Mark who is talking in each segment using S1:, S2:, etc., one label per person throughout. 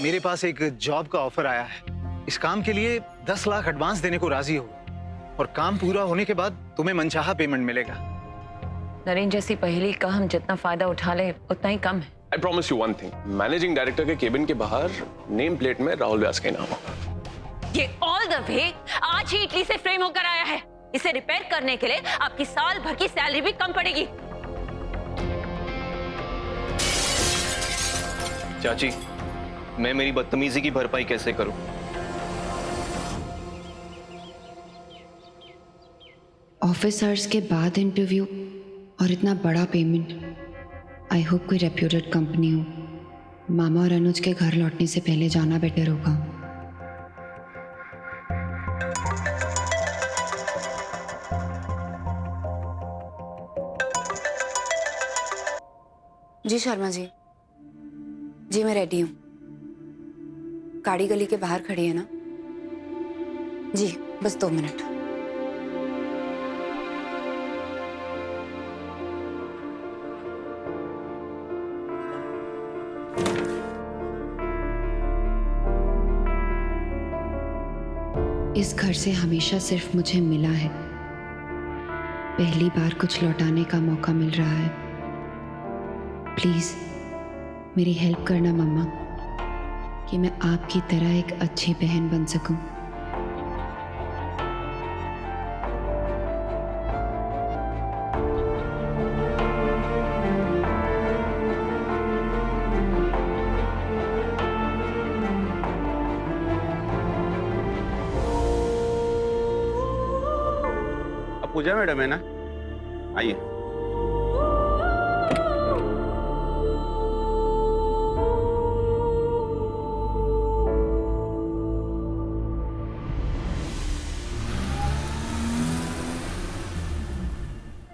S1: मेरे पास एक जॉब का ऑफर आया है। इस काम के लिए 10 लाख एडवांस देने को राजी हो और काम पूरा होने के बाद तुम्हें मनचाहा पेमेंट मिलेगा।
S2: नरेन, जैसी पहेली का हम जितना फायदा उठा ले उतना ही कम है।
S3: I promise you one thing, managing director के केबिन के बाहर नेम प्लेट में राहुल व्यास का नाम होगा।
S2: ये ऑल द वे आज ही इटली से फ्रेम होकर आया है। इसे रिपेयर करने के लिए आपकी साल भर की सैलरी भी कम पड़ेगी।
S4: चाची, मैं मेरी बदतमीजी की भरपाई कैसे करूं?
S5: ऑफिसर्स के बाद इंटरव्यू और इतना बड़ा पेमेंट। आई होप कोई रेप्यूटेड कंपनी हो। मामा और अनुज के घर लौटने से पहले जाना बेटर होगा। जी शर्मा जी, जी मैं रेडी हूँ। गाड़ी गली के बाहर खड़ी है ना? जी बस 2 मिनट। इस घर से हमेशा सिर्फ मुझे मिला है। पहली बार कुछ लौटाने का मौका मिल रहा है। प्लीज मेरी हेल्प करना मम्मा, कि मैं आपकी तरह एक अच्छी बहन बन सकूं।
S6: पूजा मैडम है ना? आइए।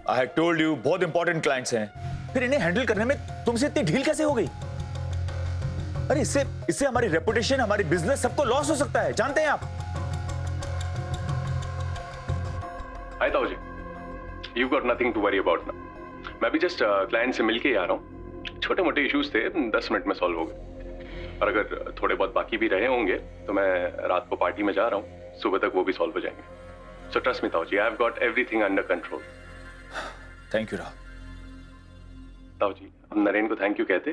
S7: I had told you बहुत इंपॉर्टेंट क्लाइंट्स हैं, फिर इन्हें हैंडल करने में तुमसे इतनी ढील कैसे हो गई? अरे इससे हमारी रेपुटेशन, हमारी बिजनेस सबको लॉस हो सकता है, जानते हैं आप?
S3: हाय ताऊ जी, you got nothing to worry about ना। मैं भी जस्ट क्लाइंट से मिलके ही आ रहा हूँ। छोटे मोटे इश्यूज थे, 10 मिनट में सॉल्व हो गए। और अगर थोड़े बहुत बाकी भी रहे होंगे तो मैं रात को पार्टी में जा रहा हूँ, सुबह तक वो भी सॉल्व हो जाएंगे। सो ट्रस्ट मी ताऊ जी, I have got everything under control.
S7: Thank you Rahul.
S3: ताऊ जी, हम नरेन को थैंक यू कहते।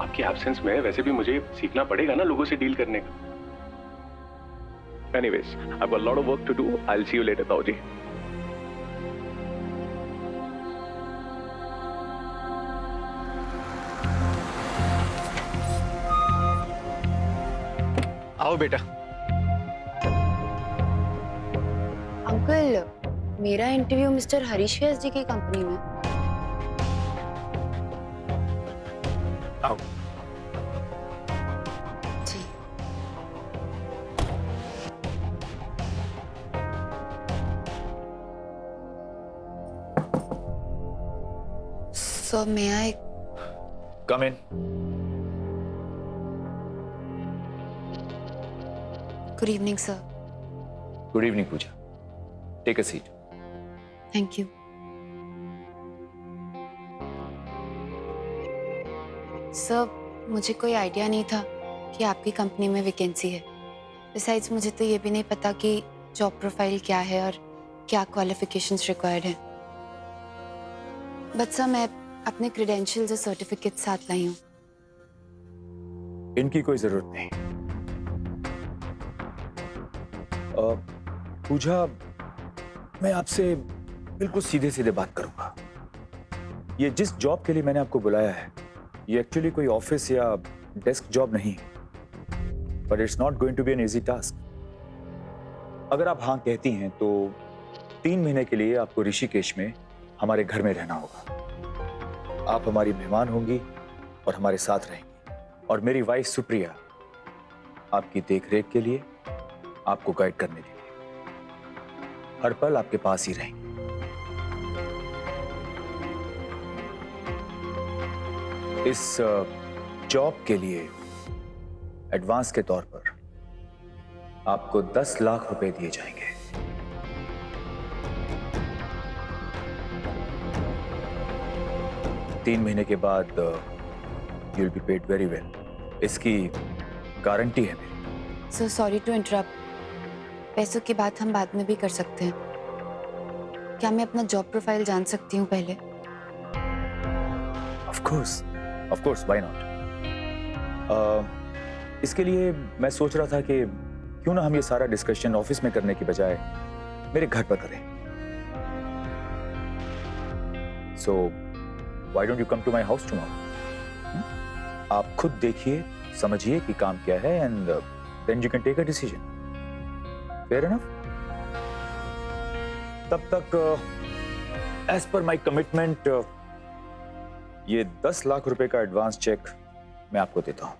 S3: आपकी एब्सेंस में वैसे भी मुझे सीखना पड़ेगा ना लोगों से डील करने का। Anyways, I've got a lot of work to do. I'll see you later, ताऊ जी।
S1: आओ बेटा।
S5: अंकल, मेरा इंटरव्यू मिस्टर हरीश व्यास जी की कंपनी में।
S7: आओ।
S5: जी। So may I
S7: Come in.
S5: Good evening, sir.
S7: Good evening, Pooja. Take a seat.
S5: Thank you. Sir, मुझे कोई idea नहीं था कि आपकी कंपनी में वैकेंसी है। Besides, मुझे तो ये भी नहीं पता कि जॉब प्रोफाइल क्या है और क्या क्वालिफिकेशंस रिक्वायर्ड हैं। बट सर, मैं अपने क्रेडेंशियल्स और सर्टिफिकेट साथ लाई हूँ।
S7: इनकी कोई जरूरत नहीं। पूजा, मैं आपसे बिल्कुल सीधे सीधे बात करूंगा। ये जिस जॉब के लिए मैंने आपको बुलाया है, ये एक्चुअली कोई ऑफिस या डेस्क जॉब नहीं, but it's not going to be an easy task. अगर आप हाँ कहती हैं तो 3 महीने के लिए आपको ऋषिकेश में हमारे घर में रहना होगा। आप हमारी मेहमान होंगी और हमारे साथ रहेंगी, और मेरी वाइफ सुप्रिया आपकी देखरेख के लिए, आपको गाइड करने के लिए हर पल आपके पास ही रहेंगी। इस जॉब के लिए एडवांस के तौर पर आपको 10 लाख रुपए दिए जाएंगे। 3 महीने के बाद you will be paid very well. इसकी गारंटी है मेरी।
S5: So sorry to interrupt. पैसों की बात हम बाद में भी कर सकते हैं। क्या मैं अपना जॉब प्रोफाइल जान सकती हूँ पहले?
S7: Of course, why not. इसके लिए मैं सोच रहा था कि क्यों ना हम ये सारा डिस्कशन ऑफिस में करने की बजाय मेरे घर पर करें। So why don't you come to my house tomorrow? आप खुद देखिए, समझिए कि काम क्या है, and then you can take a decision. Fair enough? तब तक एज पर माय कमिटमेंट ये 10 लाख रुपए का एडवांस चेक मैं आपको देता हूं।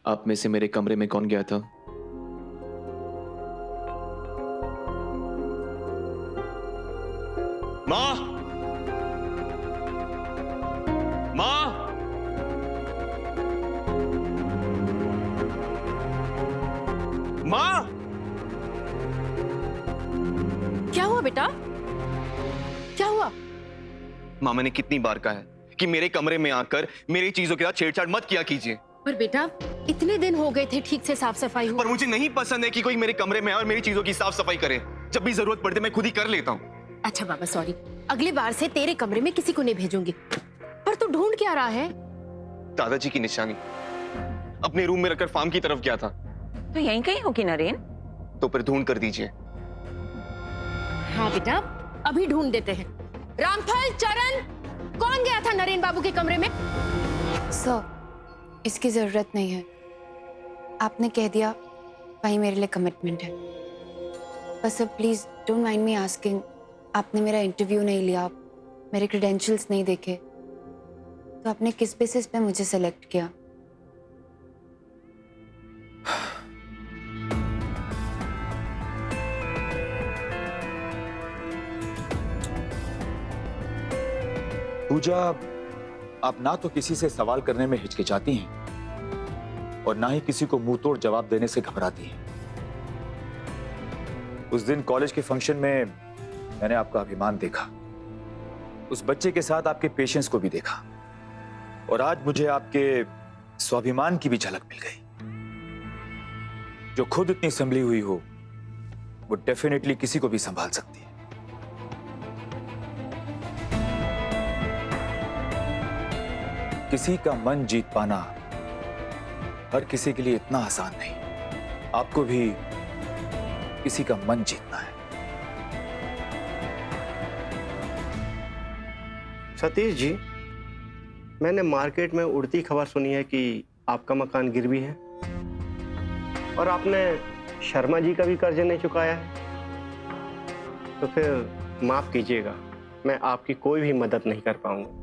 S4: आप में से मेरे कमरे में कौन गया था? माँ! माँ! माँ!
S2: क्या हुआ बेटा? क्या हुआ?
S4: माँ, मैंने कितनी बार कहा है कि मेरे कमरे में आकर मेरी चीजों के साथ छेड़छाड़ मत किया कीजिए।
S8: पर बेटा, इतने दिन हो गए थे ठीक से साफ सफाई
S4: पर मुझे नहीं पसंद है कि कोई मेरे कमरे में आए और मेरी चीजों की साफ सफाई करे। जब भी जरूरत पड़ती है मैं खुद ही कर लेता हूँ।
S8: अच्छा बाबा सॉरी, अगली बार से तेरे कमरे में किसी को नहीं भेजूंगी। पर तू ढूंढ क्या रहा है?
S4: दादाजी की निशानी। अपने रूम में रखकर फार्म की तरफ गया था।
S2: तो यहीं कहीं होगी नरेन।
S4: तो फिर ढूंढ कर दीजिए।
S8: हाँ बेटा, अभी ढूंढ देते हैं। रामफल, चरण, कौन गया था नरेन बाबू के कमरे में?
S5: सर, इसकी जरूरत नहीं है। आपने कह दिया, वही मेरे लिए कमिटमेंट है। बस sir please don't mind me asking, आपने मेरा इंटरव्यू नहीं लिया, मेरे क्रेडेंशियल्स नहीं देखे, तो आपने किस बेसिस पे मुझे सेलेक्ट किया?
S7: पूजा, आप ना तो किसी से सवाल करने में हिचकिचाती हैं और ना ही किसी को मुंह तोड़ जवाब देने से घबराती हैं। उस दिन कॉलेज के फंक्शन में मैंने आपका अभिमान देखा, उस बच्चे के साथ आपके पेशेंस को भी देखा, और आज मुझे आपके स्वाभिमान की भी झलक मिल गई। जो खुद इतनी संभली हुई हो वो डेफिनेटली किसी को भी संभाल सकती है। किसी का मन जीत पाना हर किसी के लिए इतना आसान नहीं। आपको भी किसी का मन जीतना है।
S9: सतीश जी, मैंने मार्केट में उड़ती खबर सुनी है कि आपका मकान गिरवी है और आपने शर्मा जी का भी कर्ज नहीं चुकाया है। तो फिर माफ कीजिएगा, मैं आपकी कोई भी मदद नहीं कर पाऊंगा।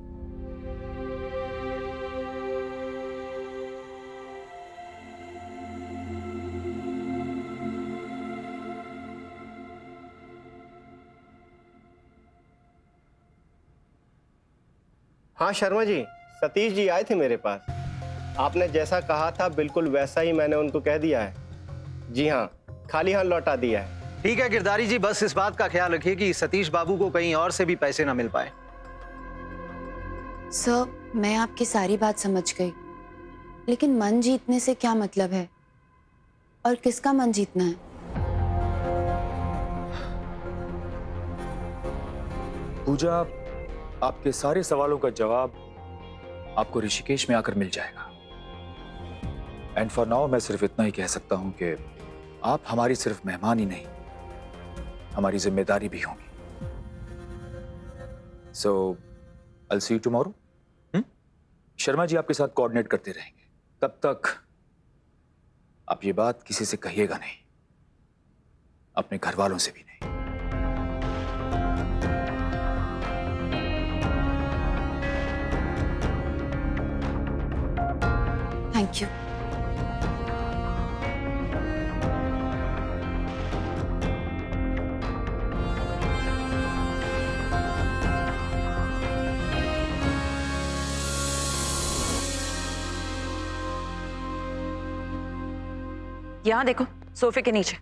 S9: हाँ शर्मा जी, सतीश जी आए थे मेरे पास। आपने जैसा कहा था बिल्कुल वैसा ही मैंने उनको कह दिया है। जी हाँ, खाली हाथ लौटा दिया है।
S1: ठीक है गिरधारी जी, बस इस बात का ख्याल रखिए कि सतीश बाबू को कहीं और से भी पैसे ना मिल पाए।
S5: सर, मैं आपकी सारी बात समझ गई, लेकिन मन जीतने से क्या मतलब है और किसका मन जीतना है?
S7: पूजा, आपके सारे सवालों का जवाब आपको ऋषिकेश में आकर मिल जाएगा। एंड फॉर नाउ मैं सिर्फ इतना ही कह सकता हूं कि आप हमारी सिर्फ मेहमान ही नहीं, हमारी जिम्मेदारी भी होंगी। सो आई सी यू टुमारो। शर्मा जी आपके साथ कोऑर्डिनेट करते रहेंगे। तब तक आप ये बात किसी से कहिएगा नहीं, अपने घर वालों से भी नहीं।
S5: Thank you.
S2: यहाँ देखो, सोफे के नीचे।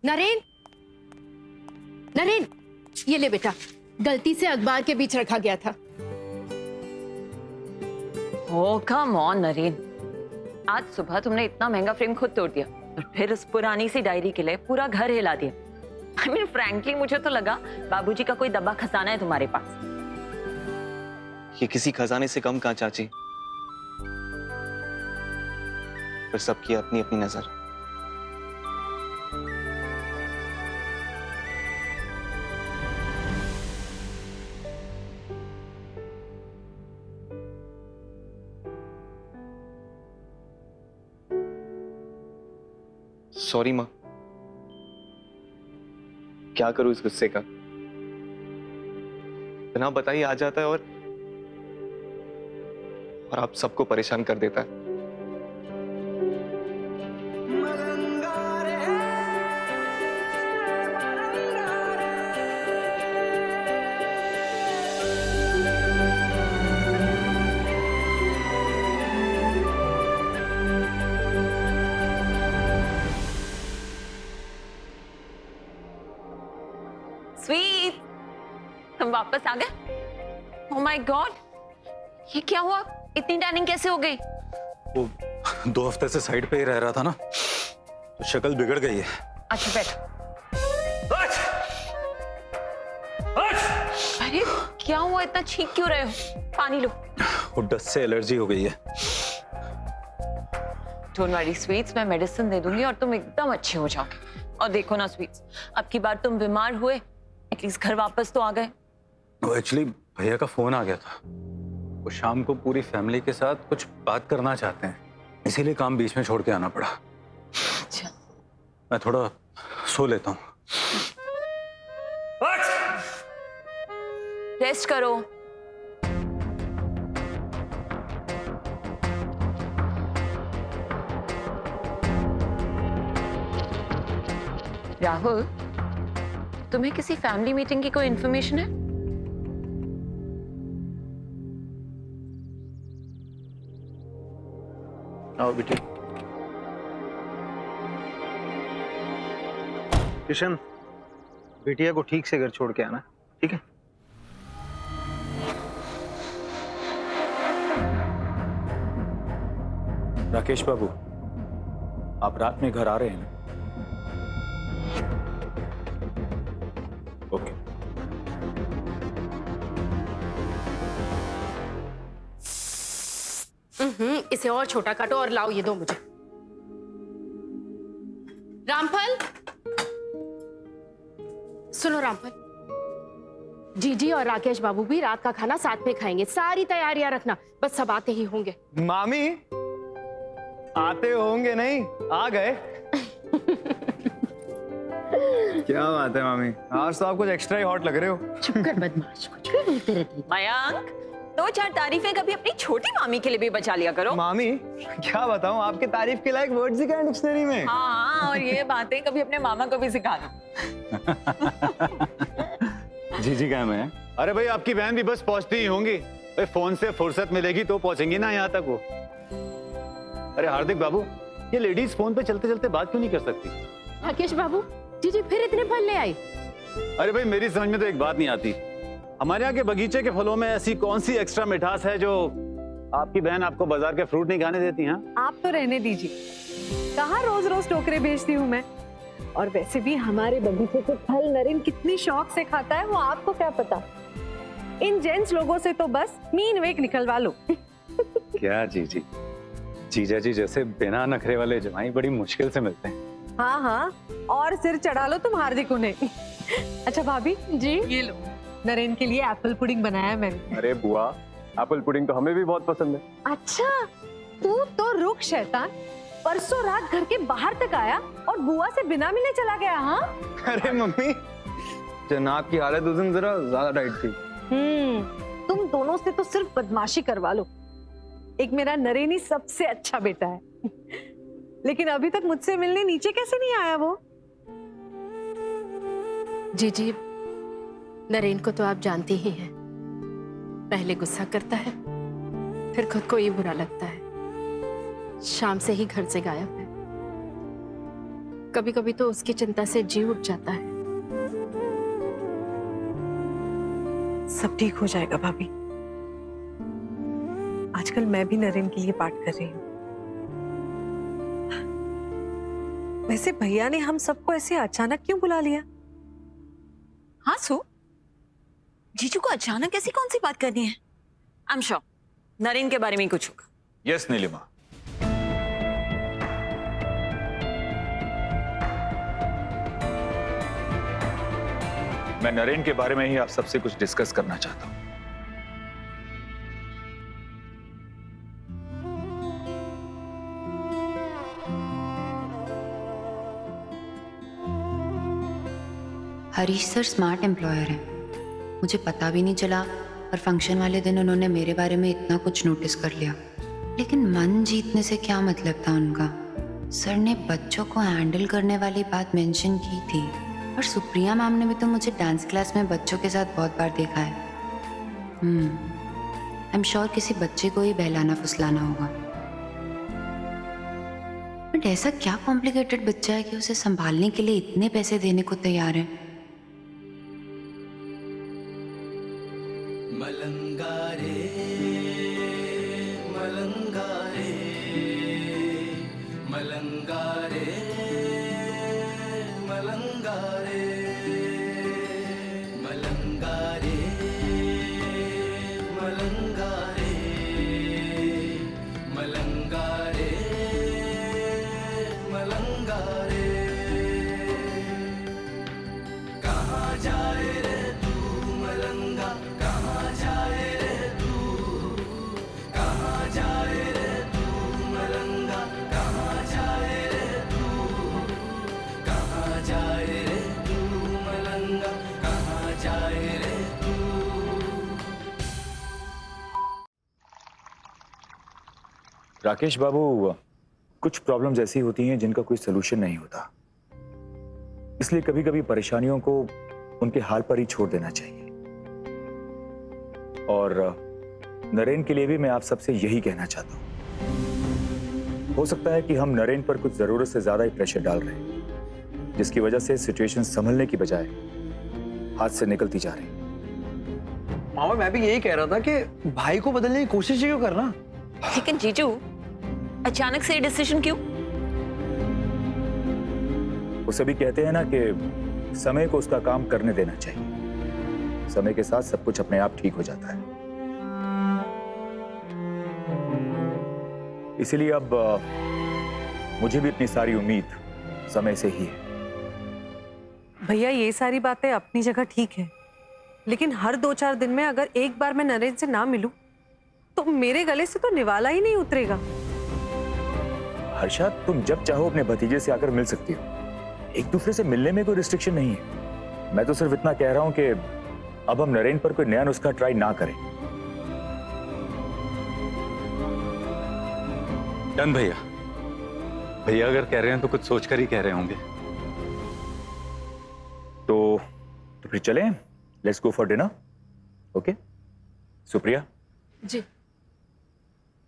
S8: नरेन, नरेन, ये ले बेटा, गलती से अखबार के बीच रखा गया था।
S2: ओ कम ऑन नरेन, आज सुबह तुमने इतना महंगा फ्रेम खुद तोड़ दिया और फिर उस पुरानी सी डायरी के लिए पूरा घर हिला दिया। I mean, frankly, मुझे तो लगा बाबूजी का कोई दबा खजाना है तुम्हारे पास।
S4: ये किसी खजाने से कम कहाँ चाची, पर सबकी अपनी अपनी नजर। सॉरी माँ, क्या करूं इस गुस्से का, बिना बताइए आ जाता है और आप सबको परेशान कर देता है।
S2: स्वीट, तुम वापस आ गए? ओह माय गॉड, ये क्या हुआ? इतनी टैनिंग कैसे हो गई?
S7: वो 2 हफ्ते से साइड पे ही रह रहा था ना, तो शक्ल बिगड़ गई है।
S2: अच्छा बैठो। अरे क्या हुआ, इतना छींक क्यों रहे हो? पानी लो।
S7: वो डस्ट से एलर्जी हो गई है।
S2: डोंट वरी स्वीट्स, मैं मेडिसिन दे दूंगी और तुम एकदम अच्छे हो जाओगे। और देखो ना स्वीट्स, अब की बार तुम बीमार हुए, एटलीस्ट घर वापस तो आ गए।
S7: वो एक्चुअली भैया का फोन आ गया था, वो शाम को पूरी फैमिली के साथ कुछ बात करना चाहते हैं, इसीलिए काम बीच में छोड़ के आना पड़ा।
S2: अच्छा,
S7: मैं थोड़ा सो लेता हूँ।
S2: रेस्ट करो। राहुल, तुम्हें किसी फैमिली मीटिंग की कोई इंफॉर्मेशन है?
S1: आओ बेटे। किशन, बिटिया को ठीक से घर छोड़ के आना, ठीक है?
S7: राकेश बाबू, आप रात में घर आ रहे हैं ना? ओके।
S8: इसे और छोटा काटो और लाओ, ये दो मुझे। रामफल, सुनो रामफल, जीजी और राकेश बाबू भी रात का खाना साथ में खाएंगे। सारी तैयारियां रखना, बस सब आते ही होंगे।
S4: मामी आते होंगे नहीं, आ गए। क्या बात है मामी, आज तो आप कुछ एक्स्ट्रा ही हॉट लग रहे हो।
S8: चुप कर बदमाश, कुछ भी बोलते रहती है।
S2: मयंक, 2-4 तारीफें कभी अपनी छोटी मामी के लिए भी बचा लिया करो।
S4: मामी क्या बताऊं, आपके तारीफ के लायक वर्ड्स ही क्या है डिक्शनरी में।
S2: हाँ, और ये बातें कभी अपने मामा को भी सिखा दो।
S7: जी कहाँ में है?
S10: अरे भाई, आपकी बहन भी बस पहुंचती ही होंगी। भाई फोन से फुर्सत मिलेगी तो पहुंचेंगी ना यहाँ तक वो। अरे हार्दिक बाबू, ये लेडीज फोन पे चलते चलते बात क्यों नहीं कर सकती?
S8: राकेश बाबू, जीजी फिर इतने फल ले आई?
S10: अरे भाई, मेरी समझ में तो एक बात नहीं आती, हमारे यहाँ के बगीचे के फलों में ऐसी कौन सी एक्स्ट्रा मिठास है जो आपकी बहन आपको बाजार के फ्रूट नहीं खाने देती हैं?
S11: आप तो रहने दीजिए, कहाँ रोज रोज टोकरे भेजती हूँ मैं। और वैसे भी हमारे बगीचे के फल नरेन कितनी शौक से खाता है वो आपको क्या पता। इन जेंट्स लोगों से तो बस मीन वेक निकलवा लो।
S7: क्या जीजी, जीजा जी जैसे बिना नखरे वाले जमाई बड़ी मुश्किल से मिलते हैं।
S11: हाँ हाँ, और सिर चढ़ा लो तुम हार्दिक उन्हें। अच्छा भाभी जी, ये लो, नरेन के लिए एप्पल पुडिंग बनाया है मैंने।
S3: अरे बुआ, एप्पल पुडिंग तो हमें भी बहुत पसंद है।
S11: अच्छा, तू तो रुक शैतान, परसों रात घर के बाहर तक आया और बुआ से बिना मिले चला गया। हाँ,
S4: अरे मम्मी, जनाब की हालत उस दिन जरा ज्यादा टाइट थी।
S11: तुम दोनों से तो सिर्फ बदमाशी करवा लो। एक मेरा नरेन ही सबसे अच्छा बेटा है। लेकिन अभी तक मुझसे मिलने नीचे कैसे नहीं आया वो?
S8: जीजी, नरेन को तो आप जानती ही हैं। पहले गुस्सा करता है, फिर खुद को ही बुरा लगता है। शाम से ही घर से गायब है। कभी कभी तो उसकी चिंता से जी उठ जाता है।
S11: सब ठीक हो जाएगा भाभी। आजकल मैं भी नरेन के लिए पाठ कर रही हूँ। वैसे भैया ने हम सबको ऐसे अचानक क्यों बुला लिया?
S2: हाँ सो जीजू को अचानक ऐसी कौन सी बात करनी है? आई एम श्योर नरेन के बारे में ही कुछ होगा।
S7: यस नीलिमा, मैं नरेन के बारे में ही आप सबसे कुछ डिस्कस करना चाहता हूं।
S5: हरीश सर स्मार्ट एम्प्लॉयर हैं। मुझे पता भी नहीं चला और फंक्शन वाले दिन उन्होंने मेरे बारे में इतना कुछ नोटिस कर लिया। लेकिन मन जीतने से क्या मतलब था उनका? सर ने बच्चों को हैंडल करने वाली बात मेंशन की थी और सुप्रिया मैम ने भी तो मुझे डांस क्लास में बच्चों के साथ बहुत बार देखा है। आई एम श्योर किसी बच्चे को ही बहलाना फुसलाना होगा। बट ऐसा क्या कॉम्प्लिकेटेड बच्चा है कि उसे संभालने के लिए इतने पैसे देने को तैयार है?
S7: राकेश बाबू, कुछ प्रॉब्लम्स ऐसी होती हैं जिनका कोई सलूशन नहीं होता, इसलिए कभी कभी परेशानियों को उनके हाल पर ही छोड़ देना चाहिए। और नरेन के लिए भी मैं आप सबसे यही कहना चाहता हूं। हो सकता है कि हम नरेन पर कुछ जरूरत से ज्यादा ही प्रेशर डाल रहे हैं, जिसकी वजह से सिचुएशन संभलने की बजाय हाथ से निकलती जा रही।
S12: मामा मैं भी यही कह रहा था कि भाई को बदलने की कोशिश क्यों करना?
S2: लेकिन जीजू अचानक से डिसीजन क्यों?
S7: उसे भी कहते हैं ना कि समय को उसका काम करने देना चाहिए। समय के साथ सब कुछ अपने आप ठीक हो जाता है। इसीलिए अब मुझे भी इतनी सारी उम्मीद समय से ही है।
S11: भैया ये सारी बातें अपनी जगह ठीक है, लेकिन हर 2-4 दिन में अगर एक बार मैं नरेन से ना मिलूं तो मेरे गले से तो निवाला ही नहीं उतरेगा।
S7: हर्षा, तुम जब चाहो अपने भतीजे से आकर मिल सकती हो। एक दूसरे से मिलने में कोई रिस्ट्रिक्शन नहीं है। मैं तो सिर्फ इतना कह रहा हूं कि अब हम नरेन पर कोई नया नुस्खा ट्राई ना करें।
S10: डन भैया। भैया अगर कह रहे हैं तो कुछ सोचकर ही कह रहे होंगे।
S7: तो फिर चलें, let's go for dinner. Okay Supriya
S8: ji.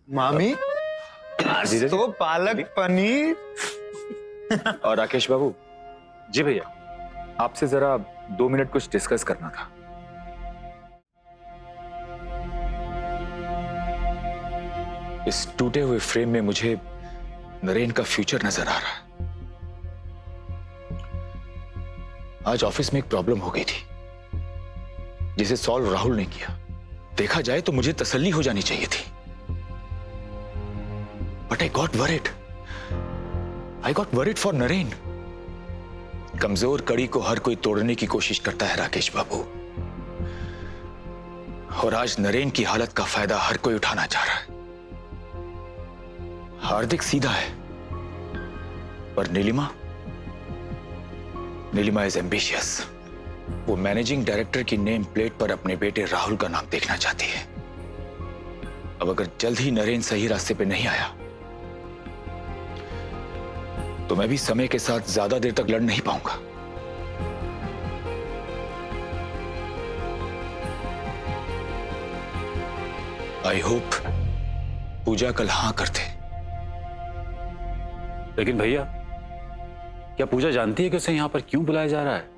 S12: मामी तो पालक पनीर।
S7: और राकेश बाबू
S10: जी भैया।
S7: आपसे जरा 2 मिनट कुछ डिस्कस करना था। इस टूटे हुए फ्रेम में मुझे नरेन का फ्यूचर नजर आ रहा है। आज ऑफिस में एक प्रॉब्लम हो गई थी जिसे सॉल्व राहुल ने किया। देखा जाए तो मुझे तसल्ली हो जानी चाहिए थी, but I got worried. I got worried for Naren. कमजोर कड़ी को हर कोई तोड़ने की कोशिश करता है राकेश बाबू, और आज नरेन की हालत का फायदा हर कोई उठाना चाह रहा है। हार्दिक सीधा है, पर नीलिमा इज एम्बिशियस। वो मैनेजिंग डायरेक्टर की नेम प्लेट पर अपने बेटे राहुल का नाम देखना चाहती है। अब अगर जल्द ही नरेन सही रास्ते पे नहीं आया तो मैं भी समय के साथ ज्यादा देर तक लड़ नहीं पाऊंगा। आई होप पूजा कल हाँ करते।
S10: लेकिन भैया, क्या पूजा जानती है कि उसे यहां पर क्यों बुलाया जा रहा है?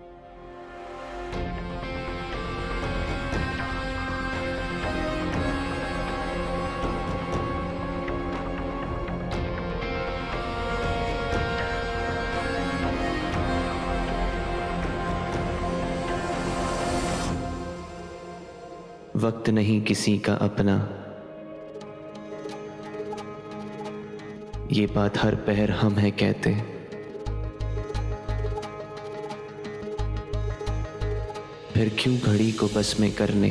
S13: वक्त नहीं किसी का अपना, ये बात हर पहर हम है कहते। फिर क्यों घड़ी को बस में करने,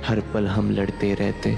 S13: हर पल हम लड़ते रहते।